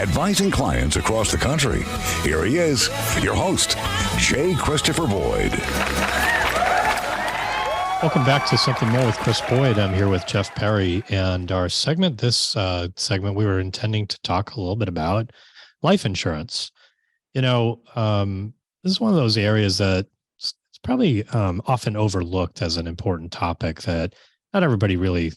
advising clients across the country. Here he is, your host, J. Christopher Boyd. Welcome back to Something More with Chris Boyd. I'm here with Jeff Perry, and our segment, this segment, we were intending to talk a little bit about life insurance. This is one of those areas that it's probably often overlooked as an important topic that not everybody really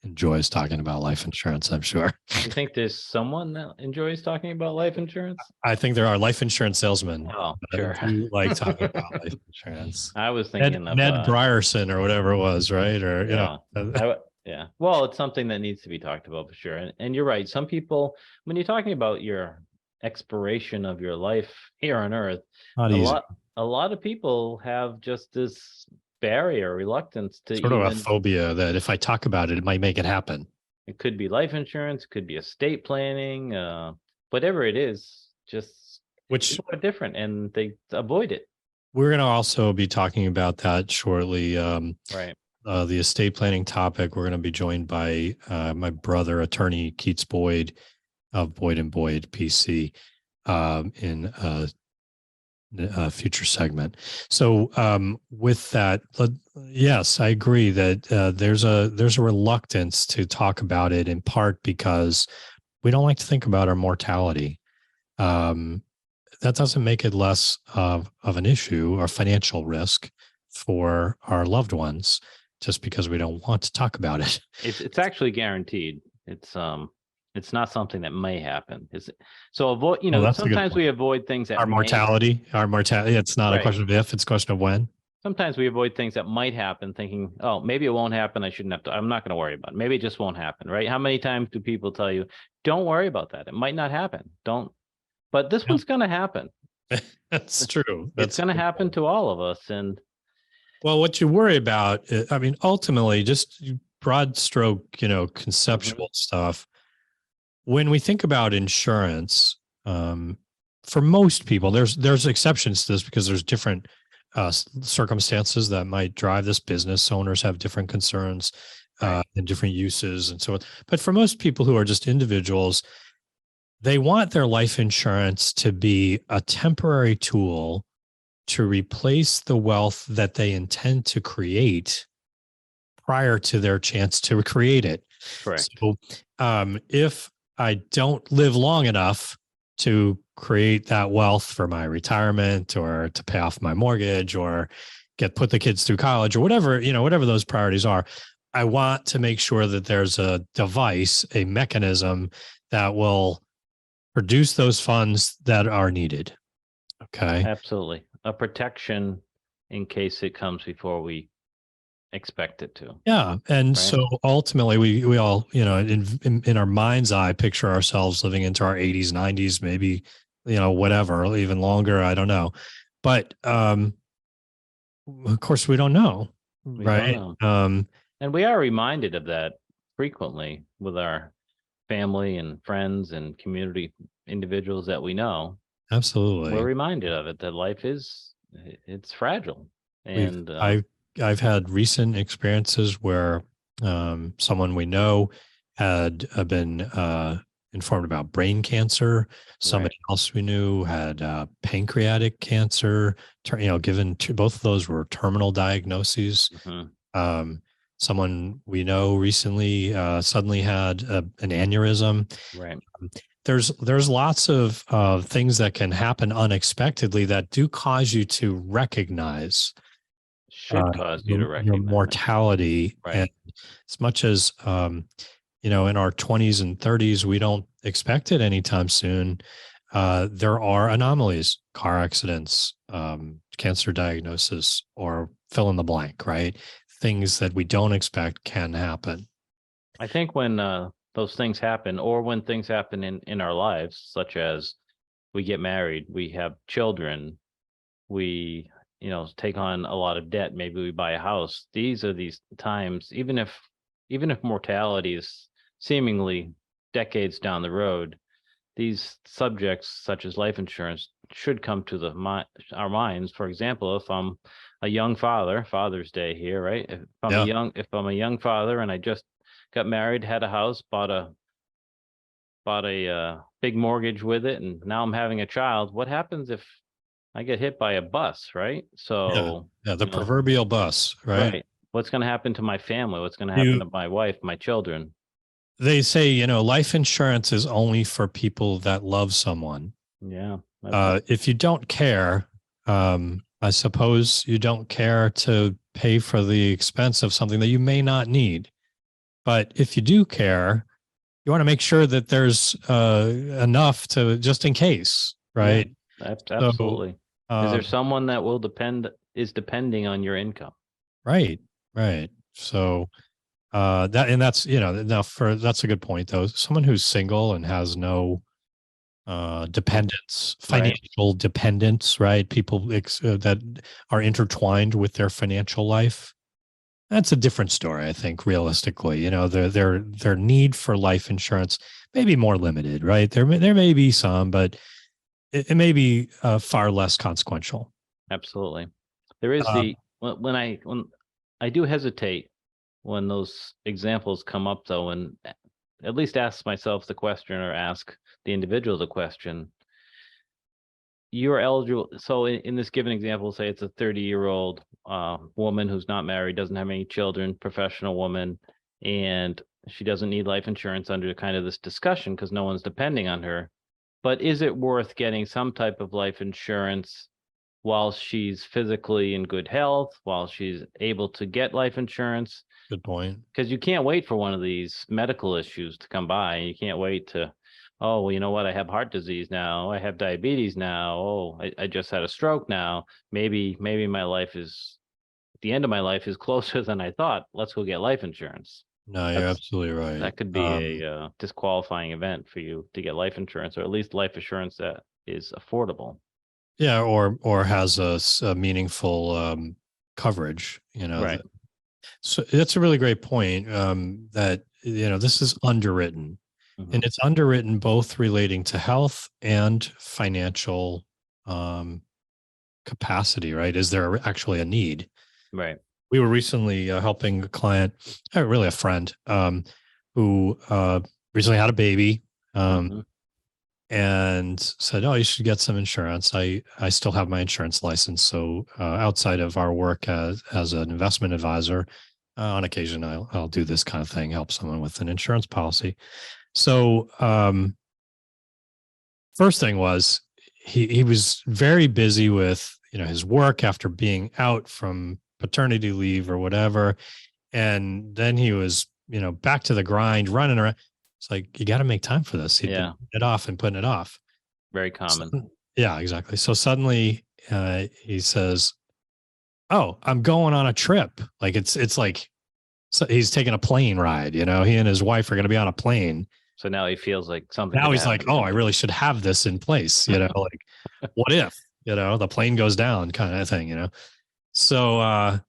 enjoys talking about life insurance, I'm sure. You think there's someone that enjoys talking about life insurance? I think there are life insurance salesmen sure. who like talking about life insurance. I was thinking of Ned Brierson or whatever it was, right? Or yeah. Well, it's something that needs to be talked about for sure. And you're right. Some people, when you're talking about your expiration of your life here on Earth, a lot of people have just this barrier, reluctance to sort of a phobia that if I talk about it, it might make it happen. It could be life insurance, it could be estate planning, whatever it is, just which are different, and they avoid it. We're going to also be talking about that shortly. Right. The estate planning topic. We're going to be joined by my brother, attorney Keats Boyd of Boyd and Boyd PC, in a future segment. So with that, yes, I agree that there's a reluctance to talk about it, in part because we don't like to think about our mortality. That doesn't make it less of an issue or financial risk for our loved ones just because we don't want to talk about it. It's actually guaranteed. It's not something that may happen. So avoid, sometimes we avoid things that our mortality. It's not a question of if, it's a question of when. Sometimes we avoid things that might happen thinking, oh, maybe it won't happen. I'm not going to worry about it. Maybe it just won't happen, right? How many times do people tell you, don't worry about that. It might not happen. But this one's going to happen. That's true. It's going to happen to all of us. And well, what you worry about, ultimately, just broad stroke, conceptual stuff. When we think about insurance, for most people, there's exceptions to this because there's different circumstances that might drive this business. Owners have different concerns and different uses and so on. But for most people who are just individuals, they want their life insurance to be a temporary tool to replace the wealth that they intend to create prior to their chance to create it. Correct. So if I don't live long enough to create that wealth for my retirement or to pay off my mortgage or put the kids through college or whatever those priorities are, I want to make sure that there's a device, a mechanism that will produce those funds that are needed. Okay. Absolutely. A protection in case it comes before we expect it to. Yeah. And so ultimately we all, in our mind's eye, picture ourselves living into our 80s, 90s, maybe, whatever, or even longer. I don't know. But of course we don't know. Right. And we are reminded of that frequently with our family and friends and community individuals that we know. Absolutely. We're reminded of it, that life it's fragile. And I've had recent experiences where someone we know had been informed about brain cancer. Somebody else we knew had pancreatic cancer. Given both of those were terminal diagnoses. Mm-hmm. Someone we know recently suddenly had an aneurysm. Right. There's lots of things that can happen unexpectedly that do cause you to recognize. Should cause you to recognize your mortality. Right. And as much as in our 20s and 30s, we don't expect it anytime soon. There are anomalies, car accidents, cancer diagnosis, or fill in the blank, right? Things that we don't expect can happen. I think when those things happen, or when things happen in our lives, such as we get married, we have children, we take on a lot of debt, maybe we buy a house. These are these times, even if mortality is seemingly decades down the road, these subjects such as life insurance should come to our minds. For example, if I'm a young father, Father's Day here, right? If I'm a young father and I just got married, had a house, bought a bought a big mortgage with it, and now I'm having a child. What happens if I get hit by a bus, right? Yeah. So, Yeah. The proverbial bus, right? right. What's going to happen to my family? What's going to happen You, to my wife, my children? they say, life insurance is only for people that love someone. Yeah. If you don't care, I suppose you don't care to pay for the expense of something that you may not need. But if you do care, you want to make sure that there's enough to just in case, right? So, Absolutely. Is there um, someone that is depending on your income? right, right. So that's now that's a good point though. Someone who's single and has no dependence, Right. financial dependence, right? People that are intertwined with their financial life. That's a different story, I think. Realistically, their need for life insurance may be more limited, right? There may be some, but it may be far less consequential. Absolutely. There is Um, when I do hesitate when those examples come up though, and at least ask myself the question or ask the individual the question. You're eligible. So in this given example, say it's a 30-year-old woman who's not married, doesn't have any children, professional woman, and she doesn't need life insurance under kind of this discussion because no one's depending on her. But is it worth getting some type of life insurance while she's physically in good health, while she's able to get life insurance? Good point. Because you can't wait for one of these medical issues to come by. You can't wait to, oh, well, you know what? I have heart disease now. I have diabetes now. Oh, I just had a stroke now. Maybe my life is, the end of my life is closer than I thought. Let's go get life insurance. No, you're That's absolutely right. that could be a disqualifying event for you to get life insurance, or at least life insurance that is affordable. Yeah, or has a meaningful coverage. Right. So that's a really great point. That this is underwritten, and it's underwritten both relating to health and financial capacity. Right? Is there actually a need? Right. We were recently helping a client, really a friend, who recently had a baby. And said, "Oh, you should get some insurance." I still have my insurance license, so outside of our work as an investment advisor, on occasion I'll do this kind of thing, help someone with an insurance policy. So first thing was he was very busy with his work after being out from paternity leave or whatever, and then he was back to the grind, running around. It's like, you got to make time for this. He'd been putting it off and putting it off. Very common. Yeah, exactly. So suddenly he says, "Oh, I'm going on a trip." Like it's like, so he's taking a plane ride. He and his wife are going to be on a plane. So now he feels like something. Now he's like, "Oh, I really should have this in place." Like, what if the plane goes down, kind of thing. So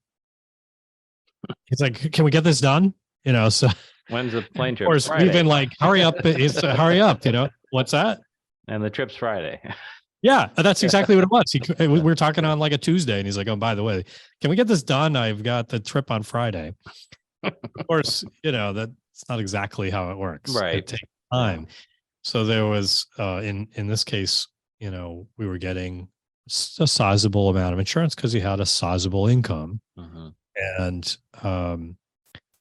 he's like, "Can we get this done?" So when's the plane of trip? course, Friday. we've been like, "Hurry up!" It's hurry up. What's that? And the trip's Friday. Yeah, that's exactly what it was. We were talking on like a Tuesday, and he's like, "Oh, by the way, can we get this done? I've got the trip on Friday." Of course, that's not exactly how it works. Right. It takes time. So there was, in this case, we were getting a sizable amount of insurance because he had a sizable income, and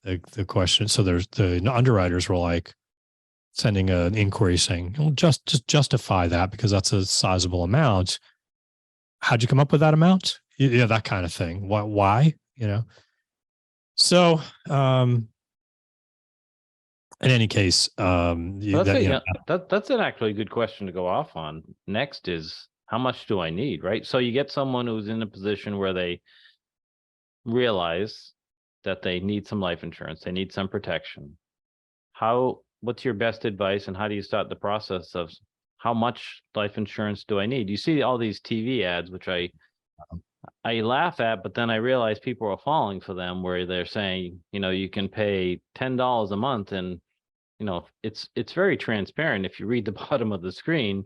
the question. So there's the underwriters were like sending an inquiry saying, well, just justify that because that's a sizable amount. How'd you come up with that amount? Yeah, that kind of thing. Why? So in any case, that's an actually good question to go off on. Next is, how much do I need? Right. So you get someone who's in a position where they realize that they need some life insurance, they need some protection. What's your best advice, and how do you start the process of how much life insurance do I need? You see all these TV ads, which I laugh at, but then I realize people are falling for them, where they're saying, you can pay $10 a month, and it's very transparent. If you read the bottom of the screen,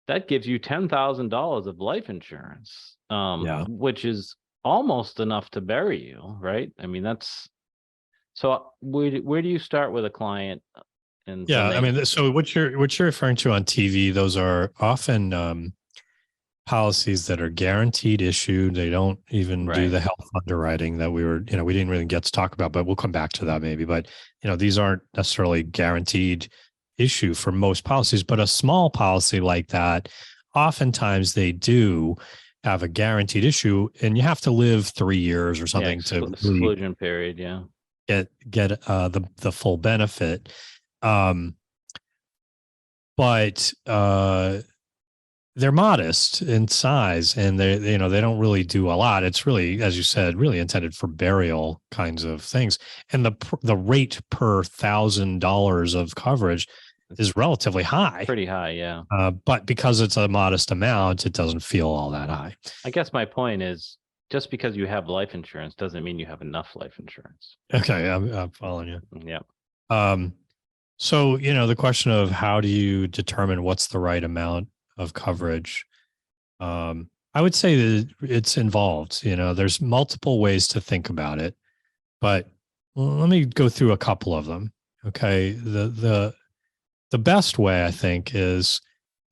that gives you $10,000 of life insurance, which is almost enough to bury you, right? I mean, that's so. Where do you start with a client And Yeah, when I mean, so what you're referring to on TV, those are often policies that are guaranteed issued. They don't even do right, the health underwriting that we didn't really get to talk about, but we'll come back to that maybe. But these aren't necessarily guaranteed issue for most policies, but a small policy like that, oftentimes they do have a guaranteed issue, and you have to live 3 years or something to really exclusion period, yeah, get the full benefit. But they're modest in size, and they don't really do a lot. It's really, as you said, really intended for burial kinds of things. And the rate per $1,000 of coverage is relatively high. pretty high, yeah. But because it's a modest amount, it doesn't feel all that high. I guess my point is, just because you have life insurance doesn't mean you have enough life insurance. Okay, I'm following you. Yeah. So, the question of how do you determine what's the right amount of coverage? I would say that it's involved. There's multiple ways to think about it, but let me go through a couple of them. Okay. The best way, I think, is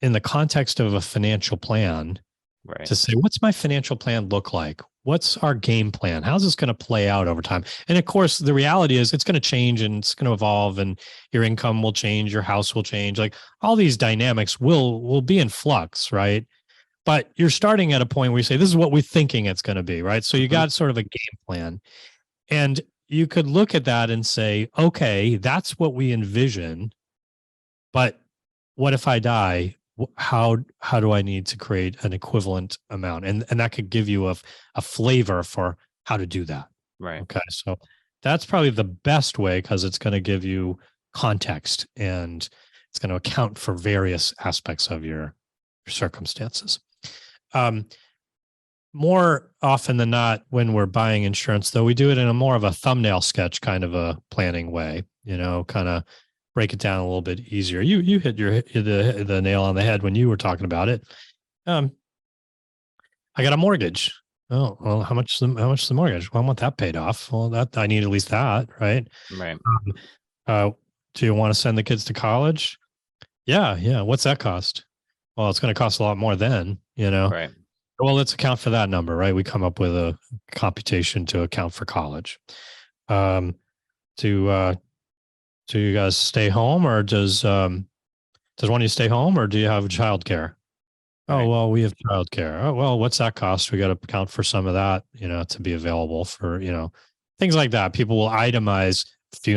in the context of a financial plan, Right. to say, what's my financial plan look like? What's our game plan? How's this going to play out over time? And of course, the reality is it's going to change and it's going to evolve, and your income will change, your house will change. Like, all these dynamics will be in flux, right? But you're starting at a point where you say, this is what we're thinking it's going to be, right? So you got sort of a game plan. And you could look at that and say, okay, that's what we envision. But what if I die? How do I need to create an equivalent amount? And that could give you a flavor for how to do that. Right. Okay. So that's probably the best way, because it's going to give you context and it's going to account for various aspects of your circumstances. More often than not, when we're buying insurance, though, we do it in a more of a thumbnail sketch kind of a planning way, kind of break it down a little bit easier. You hit the nail on the head when you were talking about it. I got a mortgage. Oh, well, how much is the mortgage? Well, I want that paid off. Well, that I need at least that, right? Right. Do you want to send the kids to college? Yeah. What's that cost? Well, it's going to cost a lot more then, Right. Well, let's account for that number, right? We come up with a computation to account for college. Do you guys stay home, or does one of you stay home, or do you have childcare? Right. Oh, well, we have childcare. Oh, well, what's that cost? We got to account for some of that, to be available for, things like that. People will itemize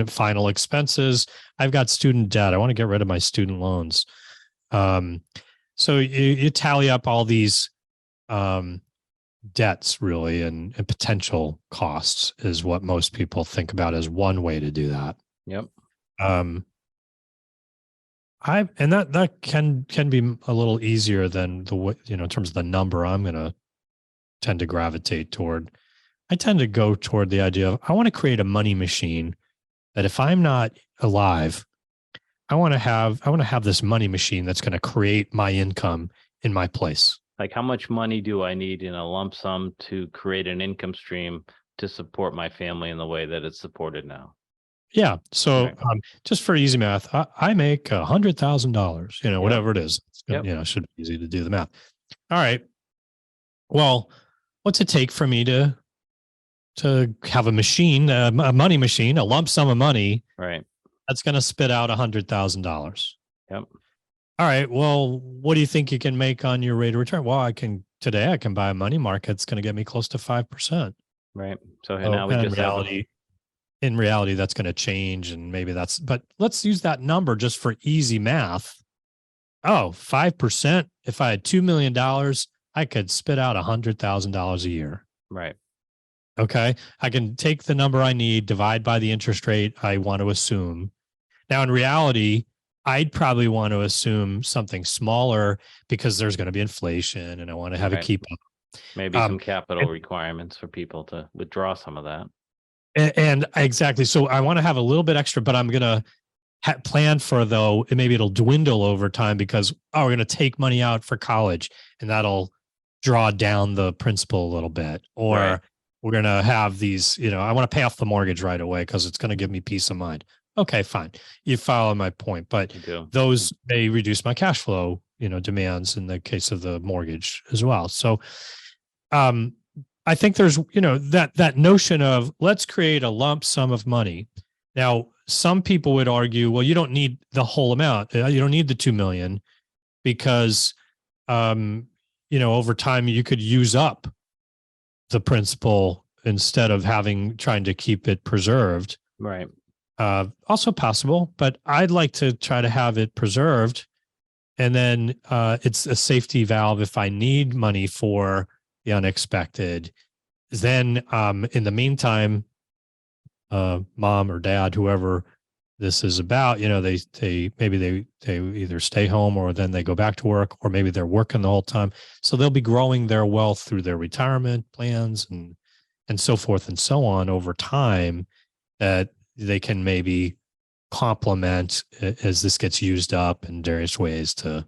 final expenses. I've got student debt. I want to get rid of my student loans. So you tally up all these debts, really, and potential costs is what most people think about as one way to do that. Yep. And that can be a little easier than the way, in terms of the number I'm going to tend to gravitate toward. I tend to go toward the idea of, I want to create a money machine that if I'm not alive, I want to have this money machine that's going to create my income in my place. Like, how much money do I need in a lump sum to create an income stream to support my family in the way that it's supported now? Yeah. So Right. Just for easy math, I make $100,000, Yep. whatever it is. Yep. It should be easy to do the math. All right. Well, what's it take for me to have a machine, a money machine, a lump sum of money, Right. that's going to spit out $100,000? Yep. All right. Well, what do you think you can make on your rate of return? Well, today I can buy a money market. It's going to get me close to 5%. Right. So now we just in reality, that's going to change, and maybe but let's use that number just for easy math. Oh, 5%. If I had $2 million, I could spit out $100,000 a year. Right. Okay. I can take the number I need, divide by the interest rate I want to assume. Now, in reality, I'd probably want to assume something smaller, because there's going to be inflation and I want to have it keep up. Maybe some capital requirements for people to withdraw some of that. And exactly. So I want to have a little bit extra, but I'm going to plan for, though, maybe it'll dwindle over time, because, we're going to take money out for college, and that'll draw down the principal a little bit. Or Right. we're going to have these, I want to pay off the mortgage right away because it's going to give me peace of mind. Okay, fine. You follow my point, but I do. those may reduce my cash flow, demands in the case of the mortgage as well. So, um, I think there's, that notion of let's create a lump sum of money. Now, some people would argue, well, you don't need the whole amount. You don't need the 2 million because, over time you could use up the principal instead of trying to keep it preserved. Right. Also possible, but I'd like to try to have it preserved. And then it's a safety valve if I need money for the unexpected. Then in the meantime, mom or dad, whoever this is about, they maybe they either stay home or then they go back to work, or maybe they're working the whole time. So they'll be growing their wealth through their retirement plans and so forth and so on over time, that they can maybe complement as this gets used up in various ways to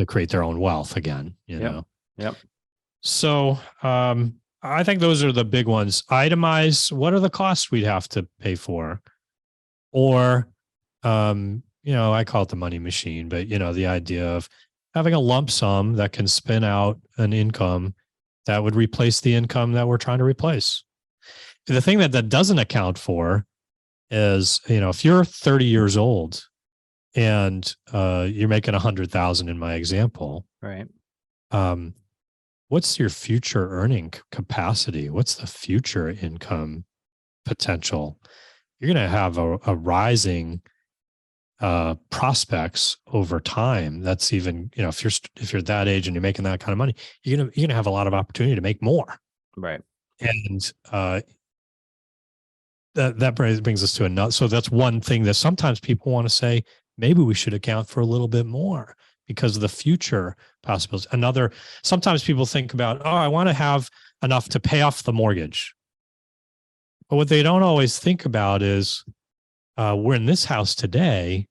create their own wealth again, know? Yep. So, I think those are the big ones. Itemize what are the costs we'd have to pay for, or, I call it the money machine, but the idea of having a lump sum that can spin out an income that would replace the income that we're trying to replace. The thing that doesn't account for is, if you're 30 years old and you're making 100,000 in my example, right? What's your future earning capacity? What's the future income potential? You're going to have a rising prospects over time. That's even, if you're that age and you're making that kind of money, you're going to have a lot of opportunity to make more. Right. And that brings us to another. So that's one thing that sometimes people want to say, maybe we should account for a little bit more because of the future possibilities. Sometimes people think about, I want to have enough to pay off the mortgage. But what they don't always think about is we're in this house today,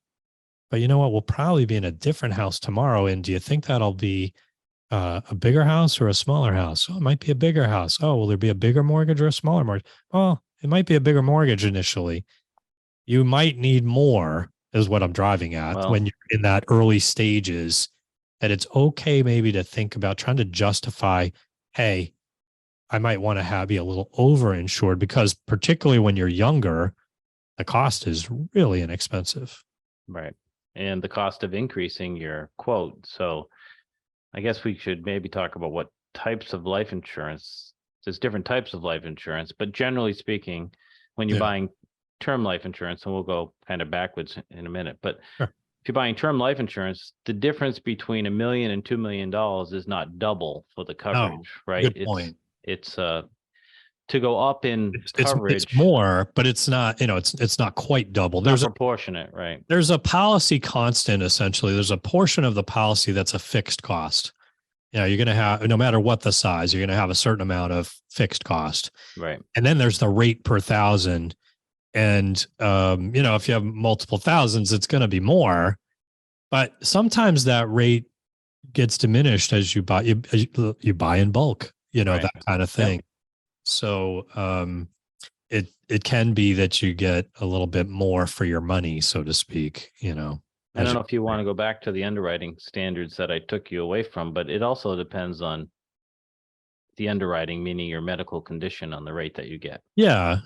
but you know what? We'll probably be in a different house tomorrow. And do you think that'll be a bigger house or a smaller house? Oh, it might be a bigger house. Oh, will there be a bigger mortgage or a smaller mortgage? Oh, it might be a bigger mortgage initially. You might need more, is what I'm driving at, when you're in that early stages, that it's okay maybe to think about trying to justify, hey, I might want to be a little overinsured, because particularly when you're younger, the cost is really inexpensive. Right. And the cost of increasing your quote. So I guess we should maybe talk about what types of life insurance. There's different types of life insurance, but generally speaking, when you're buying term life insurance, and we'll go kind of backwards in a minute, but sure. If you're buying term life insurance, the difference between $1 million and $2 million is not double for the coverage, right? Good point. It's to go up in coverage. It's more, but it's not, it's not quite double. There's proportionate, right? There's a policy constant, essentially. There's a portion of the policy that's a fixed cost. You're going to have, no matter what the size, you're going to have a certain amount of fixed cost. Right. And then there's the rate per thousand. And, if you have multiple thousands, it's going to be more, but sometimes that rate gets diminished as you buy, you buy in bulk, that kind of thing. Yep. So, it can be that you get a little bit more for your money, so to speak, I don't know if you want to go back to the underwriting standards that I took you away from, but it also depends on the underwriting, meaning your medical condition, on the rate that you get. Yeah,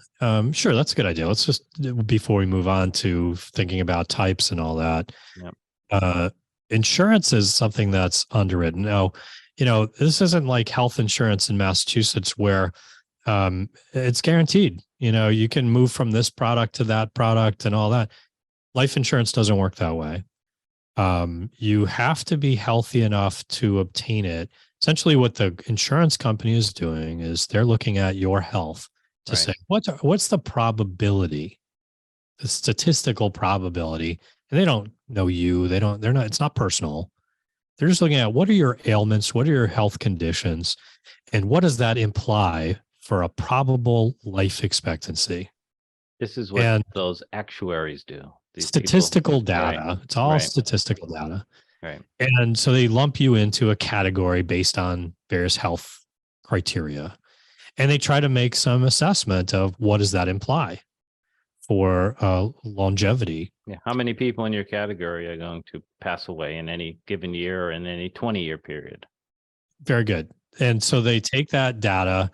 sure. That's a good idea. Let's just, before we move on to thinking about types and all that, insurance is something that's underwritten. Now, this isn't like health insurance in Massachusetts where it's guaranteed. You can move from this product to that product and all that. Life insurance doesn't work that way. You have to be healthy enough to obtain it. Essentially, what the insurance company is doing is they're looking at your health to say, what's the probability, the statistical probability, and they don't know you. It's not personal. They're just looking at what are your ailments, what are your health conditions, and what does that imply for a probable life expectancy. This is what those actuaries do. Statistical data. Right. It's all statistical data. Right. And so they lump you into a category based on various health criteria. And they try to make some assessment of what does that imply for longevity. Yeah. How many people in your category are going to pass away in any given year or in any 20-year period? Very good. And so they take that data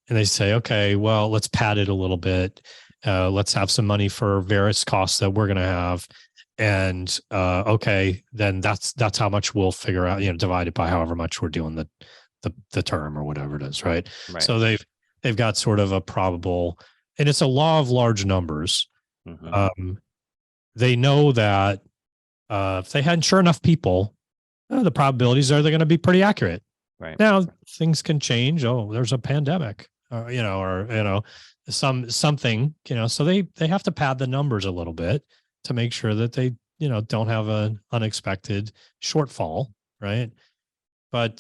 and they say, okay, well, let's pad it a little bit. Let's have some money for various costs that we're going to have. And okay, then that's how much we'll figure out, divide it by however much we're doing the term or whatever it is, right? Right. So they've got sort of a probable, and it's a law of large numbers. Mm-hmm. They know that if they had insure enough people, the probabilities are they're going to be pretty accurate. Right. Now things can change. Oh, there's a pandemic, or something. So they have to pad the numbers a little bit to make sure that they don't have an unexpected shortfall, right? But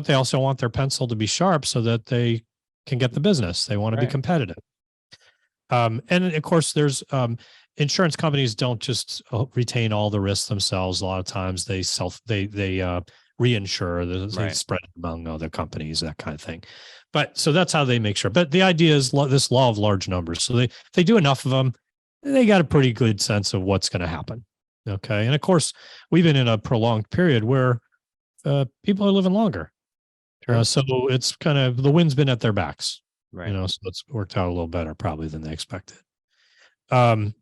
they also want their pencil to be sharp so that they can get the business. They want to be competitive. And of course, there's insurance companies don't just retain all the risks themselves. A lot of times they reinsure, they spread it among other companies, that kind of thing. But so that's how they make sure. But the idea is this law of large numbers. So they do enough of them, they got a pretty good sense of what's going to happen. Okay. And of course, we've been in a prolonged period where people are living longer. So it's kind of the wind's been at their backs. Right. So it's worked out a little better probably than they expected. So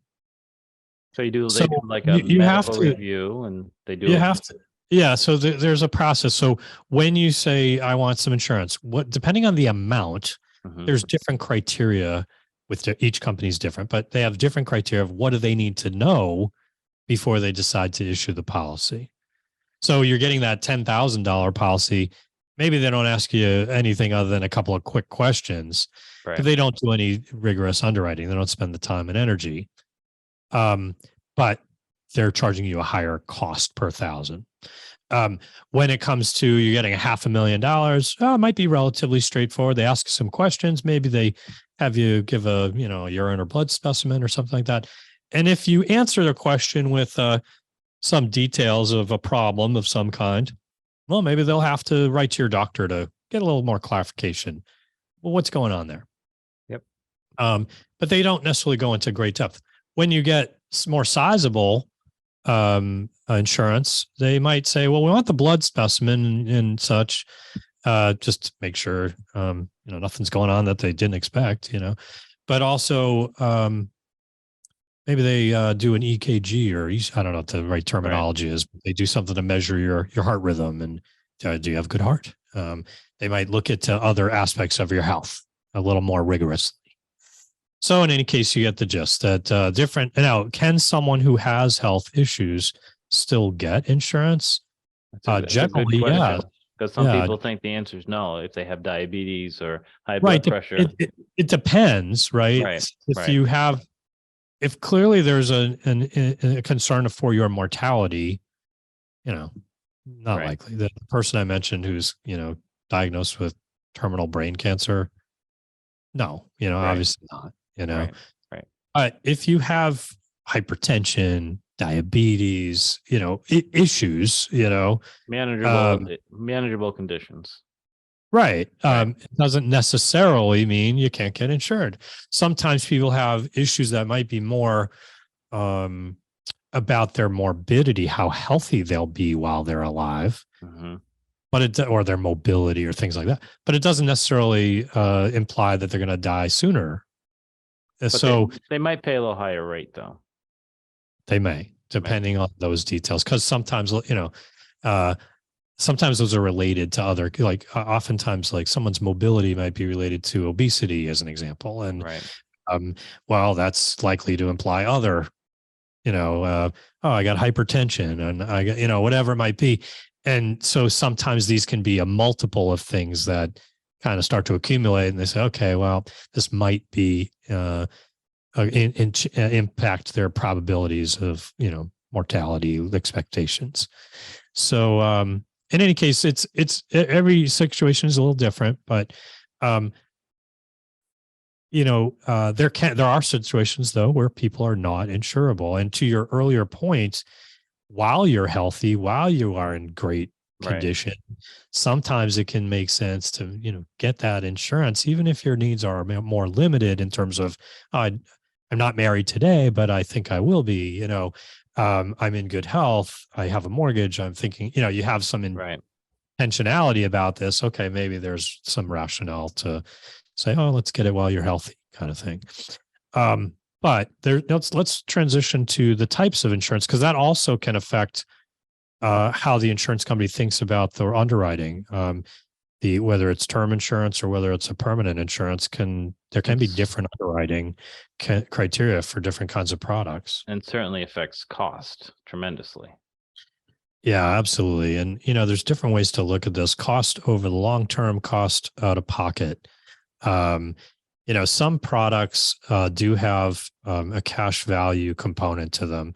they do like a medical review, and they do. You have to. Yeah. So there's a process. So when you say I want some insurance, depending on the amount, there's different criteria. With each company's different, but they have different criteria of what do they need to know before they decide to issue the policy. So you're getting that $10,000 policy. Maybe they don't ask you anything other than a couple of quick questions. Right. They don't do any rigorous underwriting. They don't spend the time and energy. But they're charging you a higher cost per thousand. When it comes to you getting $500,000, it might be relatively straightforward. They ask some questions. Maybe they have you give a urine or blood specimen or something like that. And if you answer the question with some details of a problem of some kind, well, maybe they'll have to write to your doctor to get a little more clarification. Well, what's going on there? Yep. But they don't necessarily go into great depth. When you get more sizable insurance, they might say, well, we want the blood specimen and such, just to make sure, nothing's going on that they didn't expect, but also, maybe they do an EKG or I don't know what the right terminology is. But they do something to measure your heart rhythm and do you have a good heart? They might look at other aspects of your health a little more rigorously. So in any case, you get the gist that different. Now, can someone who has health issues still get insurance? Generally, yeah. Because some people think the answer is no if they have diabetes or high blood pressure. It depends, right? If clearly there's a concern for your mortality, not likely. The person I mentioned who's diagnosed with terminal brain cancer, no, obviously not. Right. But if you have hypertension, diabetes, issues, manageable conditions. Right. It doesn't necessarily mean you can't get insured. Sometimes people have issues that might be more about their morbidity, how healthy they'll be while they're alive, or their mobility or things like that. But it doesn't necessarily imply that they're going to die sooner. But so they might pay a little higher rate, though. They may, depending on those details, because sometimes sometimes those are related to other, oftentimes like someone's mobility might be related to obesity as an example. And, well, that's likely to imply other, I got hypertension and I got, whatever it might be. And so sometimes these can be a multiple of things that kind of start to accumulate and they say, okay, well, this might be, impact their probabilities of, mortality expectations. So, in any case, it's every situation is a little different, but there are situations though where people are not insurable. And to your earlier point, while you're healthy, while you are in great condition, sometimes it can make sense to get that insurance, even if your needs are more limited in terms of I I'm not married today, but I think I will be, I'm in good health. I have a mortgage. I'm thinking, you have some Right. intentionality about this. Okay, maybe there's some rationale to say, oh, let's get it while you're healthy, kind of thing. But let's transition to the types of insurance, because that also can affect how the insurance company thinks about their underwriting. Whether it's term insurance or whether it's a permanent insurance, there can be different underwriting criteria for different kinds of products. And certainly affects cost tremendously. Yeah, absolutely. And there's different ways to look at this: cost over the long term, cost out of pocket. Some products do have a cash value component to them.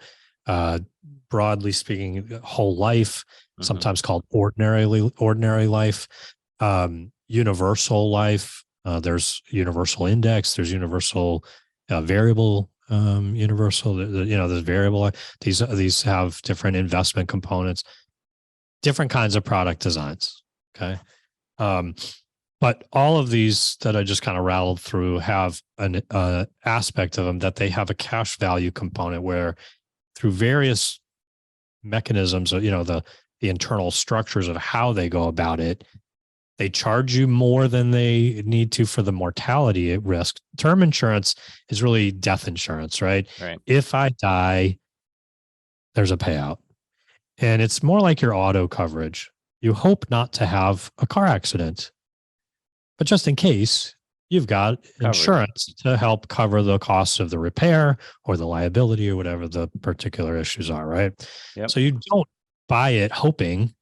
Broadly speaking, whole life, sometimes called ordinary life, universal life. There's universal index. There's universal variable. Universal. There's variable. These have different investment components, different kinds of product designs. Okay. But all of these that I just kind of rattled through have an aspect of them that they have a cash value component, where through various mechanisms, the internal structures of how they go about it, they charge you more than they need to for the mortality at risk. Term insurance is really death insurance, right? Right. If I die, there's a payout. And it's more like your auto coverage. You hope not to have a car accident, but just in case, you've got insurance to help cover the costs of the repair or the liability or whatever the particular issues are, right? Yep. So you don't buy it hoping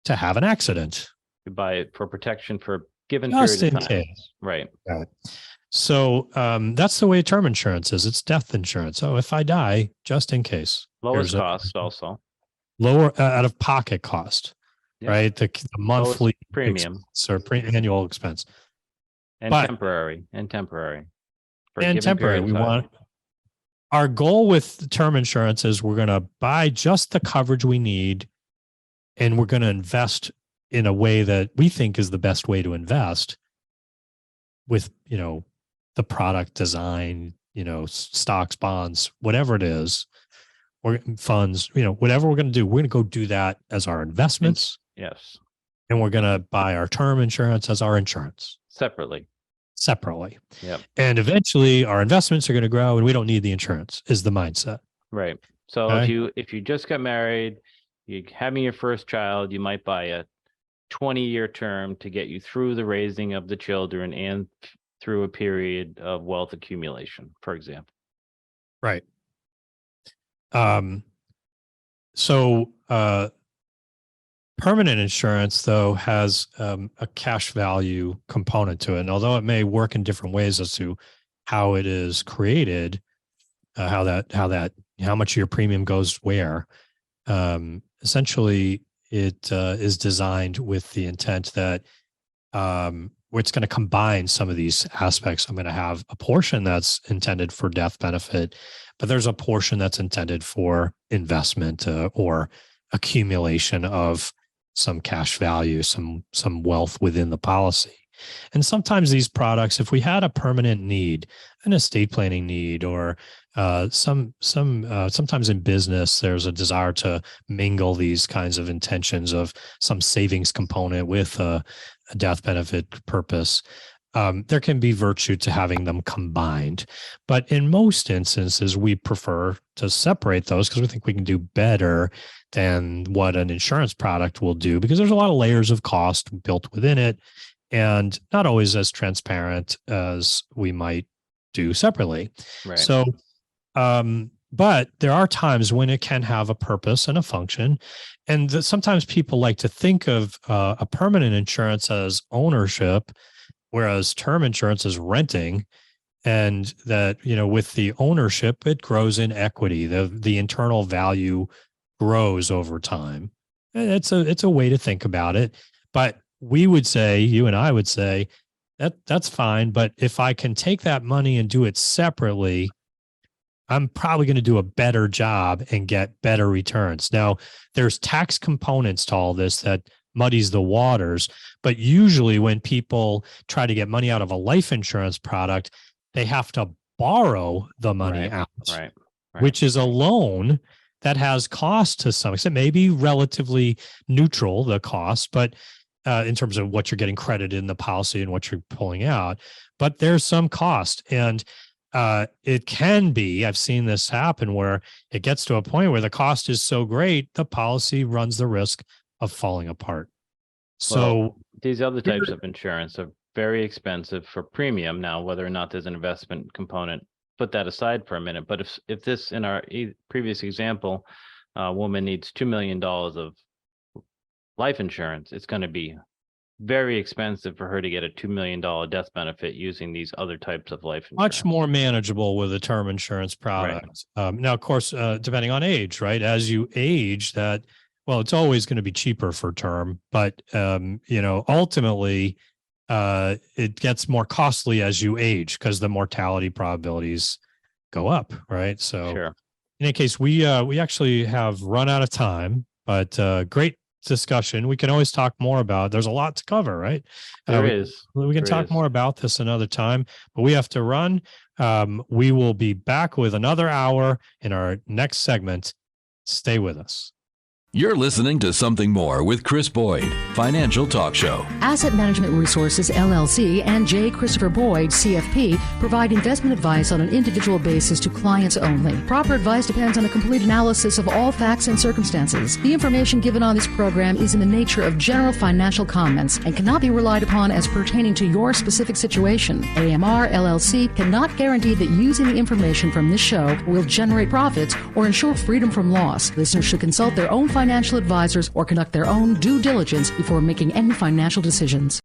to have an accident. You buy it for protection for a given Just period in of time. case. Right. Right. So that's the way term insurance is. It's death insurance. Oh, if I die, just in case. Lowest cost also. Lower out of pocket cost, Yep. right? The monthly Lowest premium or annual expense. and temporary. For a given temporary. period of time. Our goal with term insurance is we're going to buy just the coverage we need, and we're going to invest in a way that we think is the best way to invest with, the product design, stocks, bonds, whatever it is, or funds, whatever we're going to do, we're going to go do that as our investments. Yes. And we're going to buy our term insurance as our insurance. Separately. Yep. And eventually our investments are going to grow and we don't need the insurance, is the mindset. Right. So Okay. if you just got married, you're having your first child, you might buy a 20-year term to get you through the raising of the children and through a period of wealth accumulation, for example. Right. So permanent insurance, though, has a cash value component to it. And although it may work in different ways as to how it is created, how much of your premium goes where, essentially it is designed with the intent that it's going to combine some of these aspects. I'm going to have a portion that's intended for death benefit, but there's a portion that's intended for investment or accumulation of some cash value, some wealth within the policy. And sometimes these products, if we had a permanent need, an estate planning need, or sometimes in business, there's a desire to mingle these kinds of intentions of some savings component with a death benefit purpose. There can be virtue to having them combined. But in most instances, we prefer to separate those because we think we can do better than what an insurance product will do, because there's a lot of layers of cost built within it and not always as transparent as we might do separately. Right. So, but there are times when it can have a purpose and a function. And sometimes people like to think of a permanent insurance as ownership, whereas term insurance is renting, and that, with the ownership, it grows in equity. The internal value grows over time. It's a way to think about it. But we would say, you and I would say, that's fine. But if I can take that money and do it separately, I'm probably going to do a better job and get better returns. Now, there's tax components to all this that muddies the waters. But usually when people try to get money out of a life insurance product, they have to borrow the money out, Right. which is a loan that has cost to some extent, maybe relatively neutral, the cost, but in terms of what you're getting credited in the policy and what you're pulling out, but there's some cost. And it can be, I've seen this happen where it gets to a point where the cost is so great, the policy runs the risk of falling apart. So these other types of insurance are very expensive for premium. Now, whether or not there's an investment component, put that aside for a minute. But if this, in our previous example, a woman needs $2 million of life insurance, it's going to be very expensive for her to get a $2 million death benefit using these other types of life insurance. Much more manageable with a term insurance product. Right. Now, of course, depending on age, right? As you age, it's always going to be cheaper for term, but ultimately, it gets more costly as you age because the mortality probabilities go up, right? So, sure. In any case, we actually have run out of time, but great discussion. We can always talk more about. There's a lot to cover, right? There is. We can talk more about this another time, but we have to run. We will be back with another hour in our next segment. Stay with us. You're listening to Something More with Chris Boyd, Financial Talk Show. Asset Management Resources, LLC, and J. Christopher Boyd, CFP, provide investment advice on an individual basis to clients only. Proper advice depends on a complete analysis of all facts and circumstances. The information given on this program is in the nature of general financial comments and cannot be relied upon as pertaining to your specific situation. AMR, LLC cannot guarantee that using the information from this show will generate profits or ensure freedom from loss. Listeners should consult their own financial advisors or conduct their own due diligence before making any financial decisions.